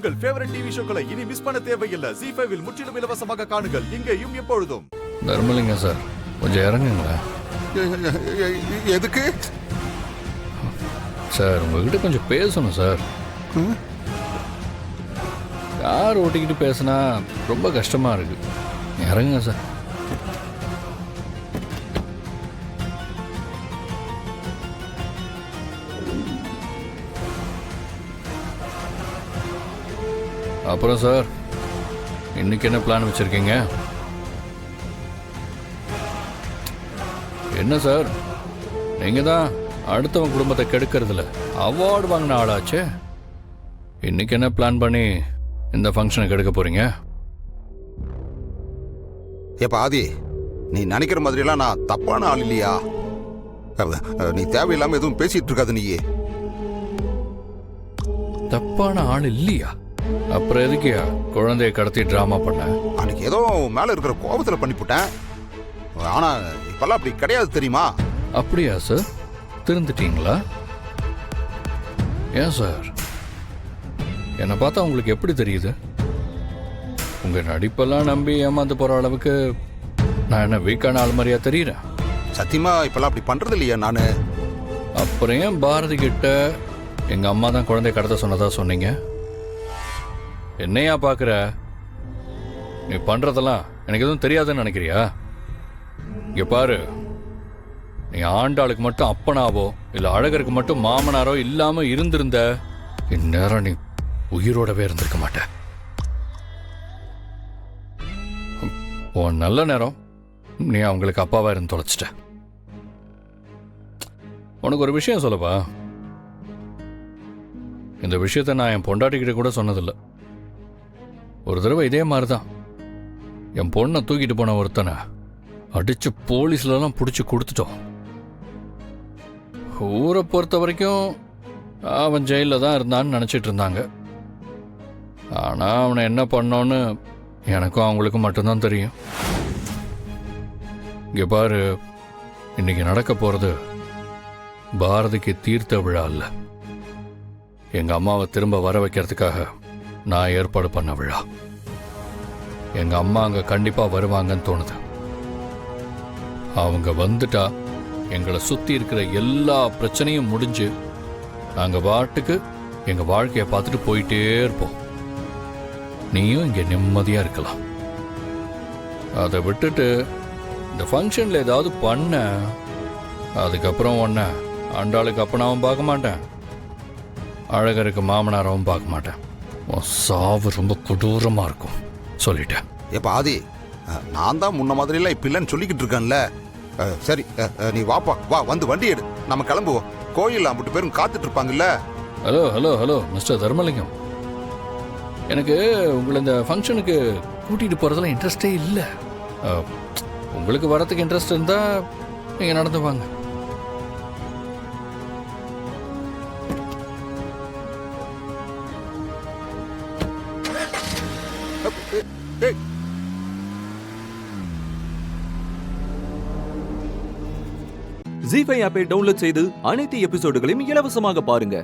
உங்கள் favourite TV ஷோக்களை இனி miss பண்ண தேவையில்லை. ZEE5 இல் முற்றிலும் இலவசமாக காணுங்கள், இங்கேயும் எப்பொழுதும். தர்மலிங்கம் சார், கொஞ்சம் இறங்குங்களா. எதுக்கு சார்? உங்ககிட்ட கொஞ்சம் பேசணும் சார். கார் ஓட்டிக்கிட்டு பேசினா ரொம்ப கஷ்டமா இருக்கு. இறங்குங்க சார். அப்புறம் சார், இன்னைக்கு என்ன பிளான் வச்சிருக்கீங்க? என்ன சார், நீங்க தான் அடுத்தவன் குடும்பத்தை கெடுக்கிறதுல அவார்டு வாங்கின ஆளாச்சே. இன்னைக்கு என்ன பிளான் பண்ணி இந்த ஃபங்க்ஷனை கெடுக்க போறீங்க? ஏப்பா ஆதி, நீ நினைக்கிற மாதிரிலாம் நான் தப்பான ஆள் இல்லையா? நீ தேவையில்லாம எதுவும் பேசிட்டு இருக்காது. நீ தப்பான ஆள் இல்லையா? அப்புறம் எதுக்கியா குழந்தைய கடத்தி டிராமா பண்ண? அன்னைக்கு ஏதோ மேல இருக்கிற கோபத்துல பண்ணிவிட்டேன். ஆனா இப்பெல்லாம் அப்படி கிடையாது, தெரியுமா? அப்படியா சார்? திருந்துட்டீங்களா? ஏன் சார், என்னை பார்த்தா உங்களுக்கு எப்படி தெரியுது? உங்க நடிப்பெல்லாம் நம்பி ஏமாந்து போற அளவுக்கு நான் என்ன வீக்கான ஆள் மாதிரியா தெரியுறேன்? சத்தியமா இப்பெல்லாம் அப்படி பண்றது இல்லையா நானு? அப்புறம் ஏன் பாரதி கிட்ட எங்க அம்மா தான் குழந்தைய கடத்த சொன்னதா சொன்னீங்க? என்னையா பாக்குற? நீ பண்றதெல்லாம் எனக்கு எதுவும் தெரியாதுன்னு நினைக்கிறியா? இங்க பாரு, நீ ஆண்டாளுக்கு மட்டும் அப்பனாவோ இல்ல அழகருக்கு மட்டும் மாமனாரோ இல்லாம இருந்திருந்த இந்நேரம் நீ உயிரோடவே இருந்திருக்க மாட்ட. உன் நல்ல நேரம் நீ அவங்களுக்கு அப்பாவா இருந்து தொலைச்சிட்ட. உனக்கு ஒரு விஷயம் சொல்லப்பா. இந்த விஷயத்த நான் என் பொண்டாட்டிக்கிட்ட கூட சொன்னதில்லை. ஒரு தடவை இதே மாதிரிதான் என் பொண்ணை தூக்கிட்டு போன ஒருத்தனை அடிச்சு போலீஸ்லாம் பிடிச்சி கொடுத்துட்டோம். ஊரை பொறுத்த வரைக்கும் அவன் ஜெயிலில் தான் இருந்தான்னு நினச்சிட்டு இருந்தாங்க. ஆனால் அவனை என்ன பண்ணோன்னு எனக்கும் அவங்களுக்கும் மட்டும்தான் தெரியும். இங்கே பாரு, இன்னைக்கு நடக்க போகிறது பாரதிக்கு தீர்த்த விழா இல்லை, எங்கள் அம்மாவை திரும்ப வர வைக்கிறதுக்காக நான் ஏற்பாடு பண்ண விழா. எங்க அம்மா அங்க கண்டிப்பா வருவாங்கன்னு தோணுது. அவங்க வந்துட்டா எங்களை சுத்தி இருக்கிற எல்லா பிரச்சனையும் முடிஞ்சு நாங்க பாட்டுக்கு எங்க வாழ்க்கைய பார்த்துட்டு போயிட்டே இருப்போம். நீயும் இங்க நிம்மதியா இருக்கலாம். அதை விட்டுட்டு இந்த ஃபங்க்ஷன்ல ஏதாவது பண்ண, அதுக்கப்புறம் ஒன்ன ஆண்டாளுக்கு அப்பனாவும் பார்க்க மாட்டேன், அழகருக்கு மாமனாராவும் பார்க்க மாட்டேன். சாவு ரொம்ப கொடூரமா இருக்கும் சொல்லிட்டேன். ஏப்பா ஆதி, நான் தான் முன்ன மாதிரிலாம் இப்ப இல்லைன்னு சொல்லிக்கிட்டு இருக்கேன்ல. சரி, நீ வாப்பா, வா, வந்து வண்டி எடு, நம்ம கிளம்புவோம். கோயில் அம்பிட்டு பேரும் காத்துட்டு இருப்பாங்கல்ல. Hello hello hello mister Dharmalingam, எனக்கு உங்களை இந்த ஃபங்க்ஷனுக்கு கூட்டிட்டு போறதுல இன்ட்ரெஸ்டே இல்லை. உங்களுக்கு வரத்துக்கு இன்ட்ரெஸ்ட் இருந்தா நீங்க நடந்து வாங்க. ZEE5 ஆப்பை டவுன்லோட் செய்து அனைத்து எபிசோடுகளையும் இலவசமாக பாருங்க.